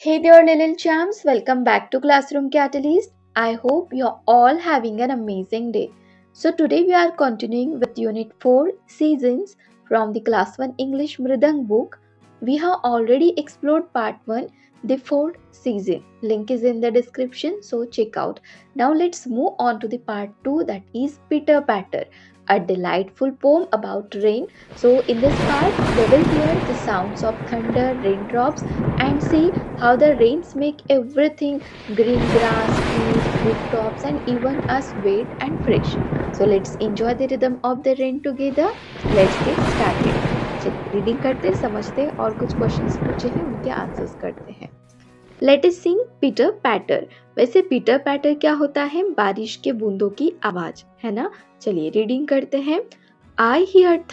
Hey there, little champs. Welcome back to Classroom Catalyst. I hope you're all having an amazing day. So, today we are continuing with Unit 4 Seasons from the Class 1 English Mridang book. We have already explored Part 1, the fourth season. Link is in the description, so check out. Now, let's move on to the Part 2, that is Pitter Patter, a delightful poem about rain. So, in this part, we will hear the sounds of thunder, raindrops, and see how the rains make everything green grass, trees, rooftops, and even us wet and fresh. So let's enjoy the rhythm of the rain together. Let's get started. चलिए reading करते समझते और कुछ questions पूछे हैं उनके answers करते हैं. लेट अस सिंग पीटर पैटर. वैसे पीटर पैटर क्या होता है? बारिश के बूंदों की आवाज, है ना. चलिए रीडिंग करते हैं. I hear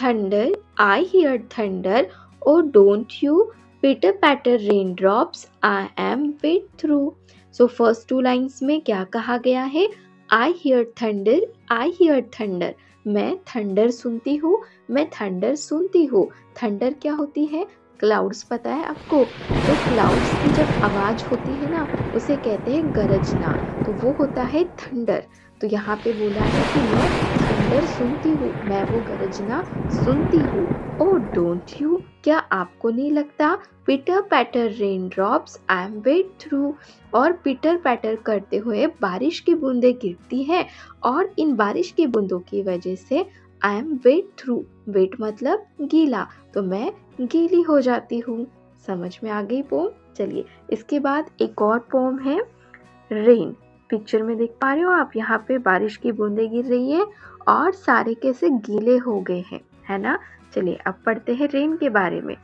thunder, oh don't you Pitter patter raindrops, I am wet through. So first two lines में क्या कहा गया है? I hear thunder. मैं थंडर सुनती हूँ, मैं थंडर सुनती हूँ. थंडर क्या होती है? क्लाउड्स पता है आपको? तो क्लाउड्स की जब आवाज होती है ना, उसे कहते हैं गरजना. तो वो होता है थंडर. तो यहाँ पे बोला है कि मैं थंडर सुनती हूँ, मैं वो गरजना सुनती हूँ. ओ डोंट यू, क्या आपको नहीं लगता? Pitter patter rain drops I am wet through. और पिटर पैटर करते हुए बारिश की बूंदें गिरती है और इन बारिश की बूंदों की वजह से I am wet through. Wet मतलब गीला, तो मैं गीली हो जाती हूँ. समझ में आ गई पोम? चलिए इसके बाद एक और पोम है रेन. पिक्चर में देख पा रहे हो आप, यहाँ पे बारिश की बूंदें गिर रही है और सारे कैसे गीले हो गए हैं, है ना. चलिए अब पढ़ते हैं रेन के बारे में.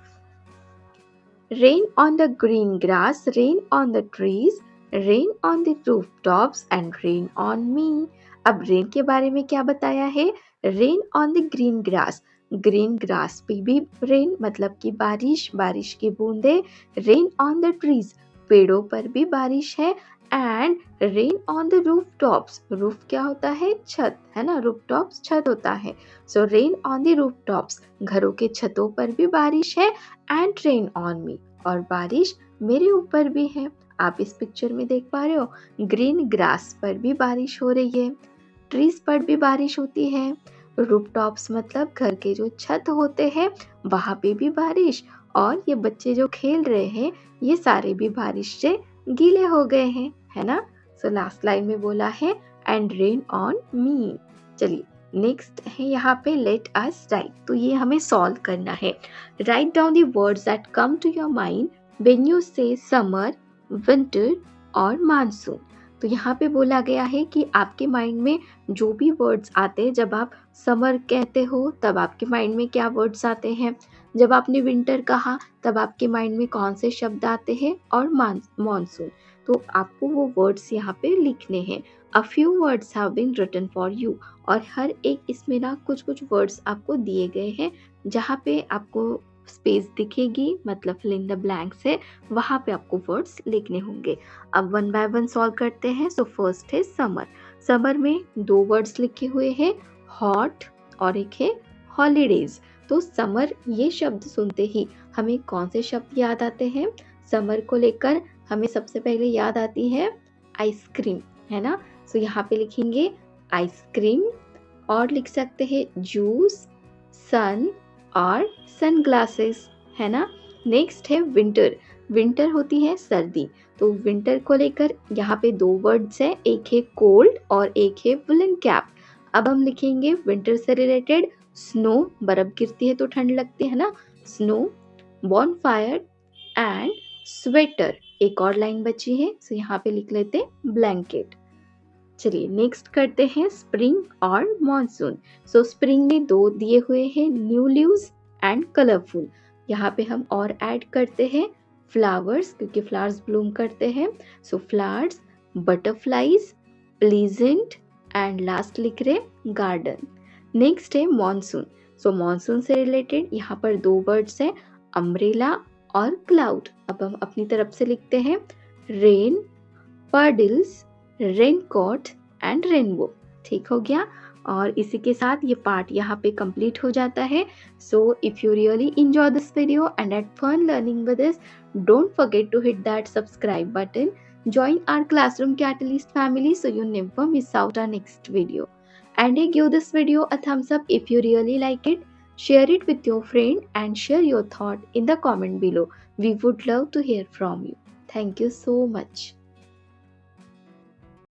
Rain on the green grass, rain on the trees, rain on the rooftops and rain on me. अब रेन के बारे में क्या बताया है? Rain on the green grass. Green grass पे भी रेन मतलब कि बारिश, बारिश की बूंदे. रेन ऑन द ट्रीज, पेड़ों पर भी बारिश है. And rain on the rooftops. Roof क्या होता है? छत, है ना. रूफटॉप्स छत होता है. सो रेन ऑन द रूफटॉप्स, घरों के छतों पर भी बारिश है. एंड रेन ऑन मी, और बारिश मेरे ऊपर भी है. आप इस पिक्चर में देख पा रहे हो, ग्रीन ग्रास पर भी बारिश हो रही है, ट्रीज पर भी बारिश होती है. रूफटॉप्स मतलब घर के जो छत होते हैं वहां पे भी बारिश, और ये बच्चे जो खेल रहे हैं ये सारे भी बारिश से गीले हो गए हैं, है ना. सो लास्ट लाइन में बोला है एंड रेन ऑन मी. चलिए नेक्स्ट है यहाँ पे लेट अस राइट. तो ये हमें सॉल्व करना है. Write down the words that come to your mind when you say summer, winter और मानसून. तो यहाँ पे बोला गया है कि आपके माइंड में जो भी वर्ड्स आते हैं, जब आप समर कहते हो तब आपके माइंड में क्या वर्ड्स आते हैं, जब आपने विंटर कहा तब आपके माइंड में कौन से शब्द आते हैं, और मानसून. तो आपको वो वर्ड्स यहाँ पे लिखने हैं. A few words have been written for you. और हर एक इसमें ना कुछ कुछ वर्ड्स आपको दिए गए हैं, जहाँ पे आपको स्पेस दिखेगी, मतलब फिल इन द ब्लैंक्स है, वहाँ पे आपको वर्ड्स लिखने होंगे. अब वन बाय वन सॉल्व करते हैं. सो फर्स्ट है समर. समर में दो वर्ड्स लिखे हुए हैं, हॉट और एक है हॉलीडेज. तो समर ये शब्द सुनते ही हमें कौन से शब्द याद आते हैं? समर को लेकर हमें सबसे पहले याद आती है आइसक्रीम, है ना. सो यहाँ पे लिखेंगे आइसक्रीम, और लिख सकते हैं जूस, सन और सनग्लासेस, है ना. नेक्स्ट है विंटर. विंटर होती है सर्दी. तो विंटर को लेकर यहाँ पे दो वर्ड्स है, एक है कोल्ड और एक है वुलन कैप. अब हम लिखेंगे विंटर से रिलेटेड स्नो, बर्फ गिरती है तो ठंड लगती है ना, स्नो, बॉनफायर एंड स्वेटर. एक और लाइन बची है, सो यहाँ पे लिख लेते हैं ब्लैंकेट. चलिए नेक्स्ट करते हैं स्प्रिंग और मॉनसून. सो स्प्रिंग में दो दिए हुए हैं, न्यू लीव्स एंड कलरफुल. यहाँ पे हम और ऐड करते हैं फ्लावर्स, क्योंकि फ्लावर्स ब्लूम करते हैं. सो flowers, butterflies, pleasant and last लिख रहे गार्डन. नेक्स्ट है मॉनसून. सो मॉनसून से रिलेटेड यहाँ पर दो वर्ड्स हैं, अम्ब्रेला और क्लाउड. अब हम अपनी तरफ से लिखते हैं रेन, पर्डल्स, रेनकोट एंड रेनबो. ठीक हो गया. और इसी के साथ ये पार्ट यहाँ पे कंप्लीट हो जाता है. So if you really enjoy this video and had fun learning with this, don't forget to hit that subscribe button. Join our Classroom Catalyst family so you never miss out our next video. And give this video a thumbs up if you really like it. Share it with your friend and share your thought in the comment below. We would love to hear from you. Thank you so much.